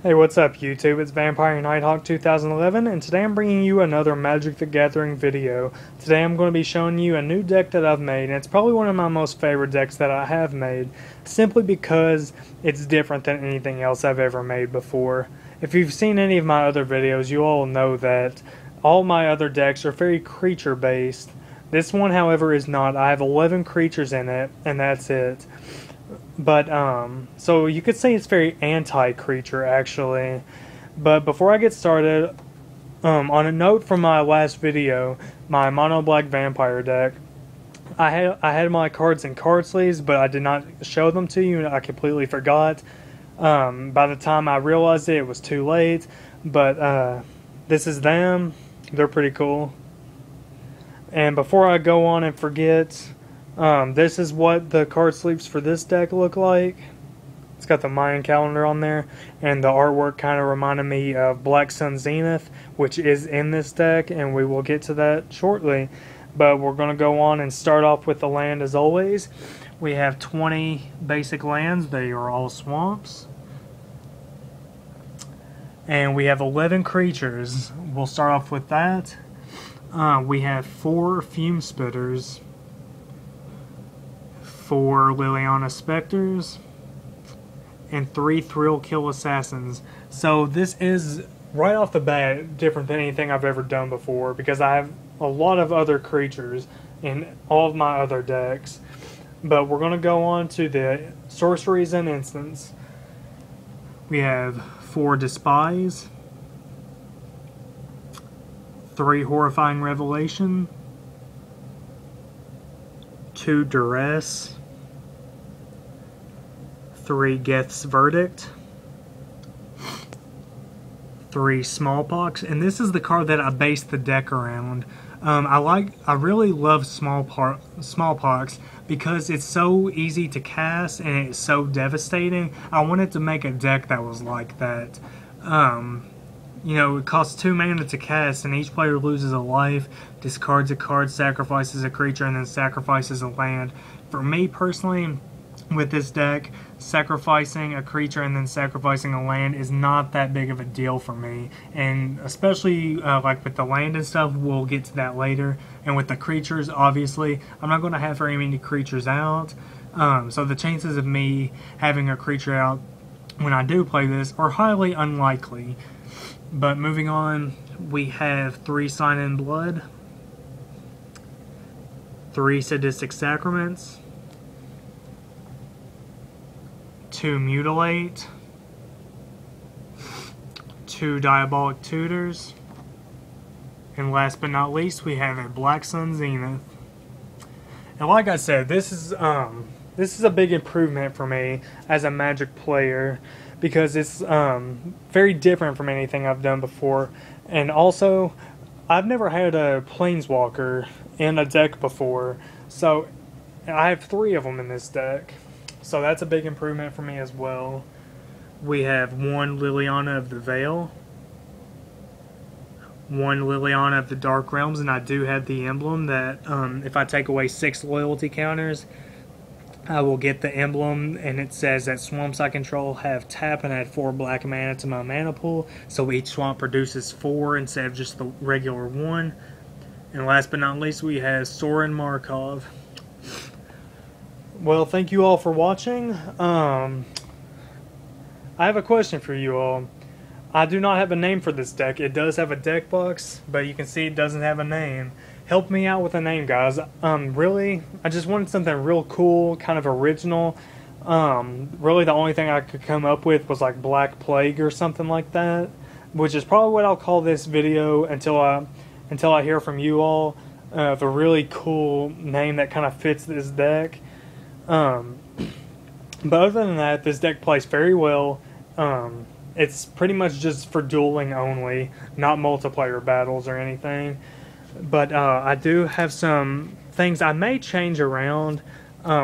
Hey, what's up YouTube? It's Vampire Nighthawk 2011 and today I'm bringing you another Magic the Gathering video. Today I'm going to be showing you a new deck that I've made, and it's probably one of my most favorite decks that I have made, simply because it's different than anything else I've ever made before. If you've seen any of my other videos, you all know that all my other decks are very creature based. This one, however, is not. I have 11 creatures in it, and that's it. But, so you could say it's very anti-creature, actually. But before I get started, on a note from my last video, my mono black vampire deck, I had my cards in card sleeves, but I did not show them to you, and I completely forgot. By the time I realized it, it was too late. But, this is them. They're pretty cool. And before I go on and forget, this is what the card sleeves for this deck look like. It's got the Mayan calendar on there, and the artwork kind of reminded me of Black Sun Zenith, which is in this deck, and we will get to that shortly. But we're going to go on and start off with the land as always. We have 20 basic lands. They are all swamps. And we have 11 creatures. We'll start off with that. We have 4 Fume Spitters, 4 Liliana Specters, and 3 Thrill Kill Assassins. So this is, right off the bat, different than anything I've ever done before, because I have a lot of other creatures in all of my other decks. But we're going to go on to the sorceries and instants. We have 4 Despise, 3 Horrifying Revelation, 2 Duress, 3 Geth's Verdict, 3 Smallpox, and this is the card that I based the deck around. I really love Smallpox because it's so easy to cast and it's so devastating. I wanted to make a deck that was like that. You know, it costs 2 mana to cast, and each player loses a life, discards a card, sacrifices a creature, and then sacrifices a land. For me personally, with this deck, sacrificing a creature and then sacrificing a land is not that big of a deal for me. And especially like with the land and stuff, we'll get to that later. And with the creatures, obviously, I'm not going to have very many creatures out. So the chances of me having a creature out when I do play this are highly unlikely. But moving on, we have 3 Sign in Blood, 3 Sadistic Sacraments, 2 Mutilate, 2 Diabolic Tutors, and last but not least, we have a Black Sun Zenith. And like I said, this is a big improvement for me as a Magic player, because it's very different from anything I've done before. And also, I've never had a Planeswalker in a deck before, so I have 3 of them in this deck. So that's a big improvement for me as well. We have 1 Liliana of the Veil, 1 Liliana of the Dark Realms, and I do have the emblem that if I take away 6 loyalty counters, I will get the emblem, and it says that swamps I control have tap and add 4 black mana to my mana pool, so each swamp produces 4 instead of just the regular 1. And last but not least, we have Sorin Markov. Well, thank you all for watching. I have a question for you all. I do not have a name for this deck. It does have a deck box, but you can see it doesn't have a name. Help me out with a name, guys. Really, I just wanted something real cool, kind of original. Really, the only thing I could come up with was like Black Plague or something like that, which is probably what I'll call this video until I hear from you all of a really cool name that kind of fits this deck. But other than that, this deck plays very well. It's pretty much just for dueling only, not multiplayer battles or anything. But I do have some things I may change around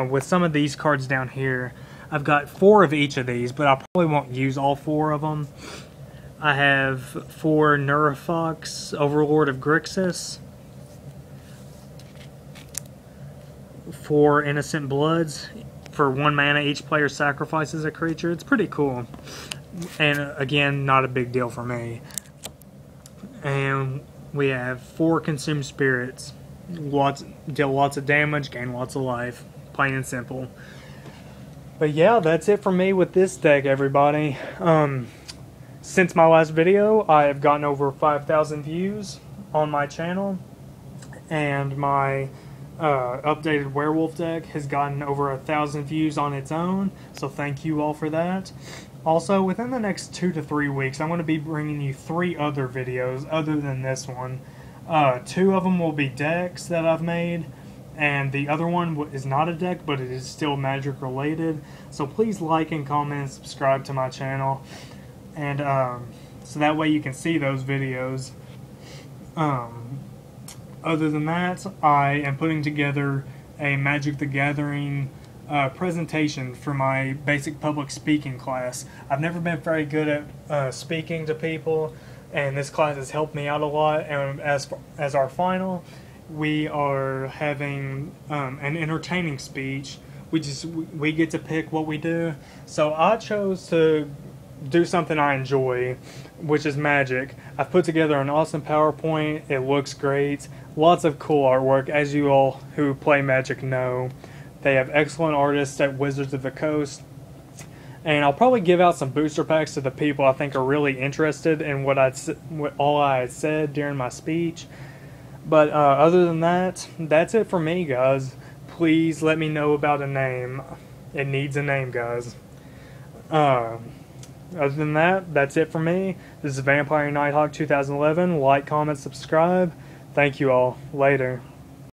with some of these cards down here. I've got 4 of each of these, but I probably won't use all 4 of them. I have 4 Neurofox, Overlord of Grixis, 4 Innocent Bloods. For 1 mana, each player sacrifices a creature. It's pretty cool. and again, not a big deal for me. And we have 4 consumed spirits, deal lots of damage, gain lots of life, plain and simple. But yeah, that's it for me with this deck, everybody. Since my last video, I have gotten over 5,000 views on my channel, and my updated werewolf deck has gotten over 1,000 views on its own, so thank you all for that. Also, within the next 2 to 3 weeks, I'm going to be bringing you 3 other videos other than this one. 2 of them will be decks that I've made, and the other one is not a deck, but it is still Magic related. So please like and comment and subscribe to my channel, and so that way you can see those videos. Other than that, I am putting together a Magic the Gathering presentation for my basic public speaking class. I've never been very good at speaking to people, and this class has helped me out a lot. And as our final, we are having an entertaining speech. We get to pick what we do. So I chose to do something I enjoy, which is Magic. I've put together an awesome PowerPoint. It looks great. Lots of cool artwork, as you all who play Magic know. They have excellent artists at Wizards of the Coast. And I'll probably give out some booster packs to the people I think are really interested in what all I had said during my speech. But other than that, that's it for me, guys. Please let me know about a name. It needs a name, guys. Other than that, that's it for me. This is Vampire Nighthawk 2011. Like, comment, subscribe. Thank you all. Later.